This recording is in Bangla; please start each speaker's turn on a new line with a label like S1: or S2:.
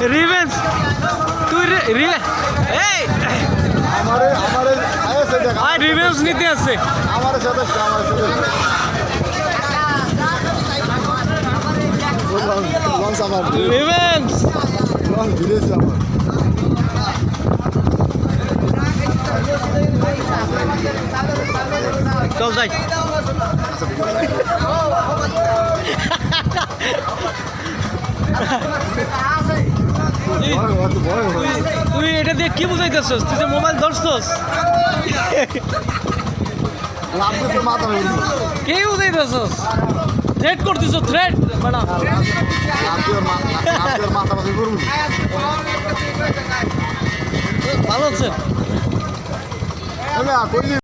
S1: রিভেঞ্জ তুই এই
S2: আমারে আয়েছে দেখ
S1: ভাই রিভেঞ্জ নিতে আছে
S2: আমারে সাথে লঞ্চ আমার
S1: রিভেঞ্জ
S2: লঞ্চ ভিলেছে আমার
S1: চল যাই তুই এটা দিয়ে কি বুঝাইতেছস তুই যে মোবাইল ধরছস কে বুঝাইতেছস থ্রেট করতেছ থ্রেট ম্যাডাম ভালো আছেন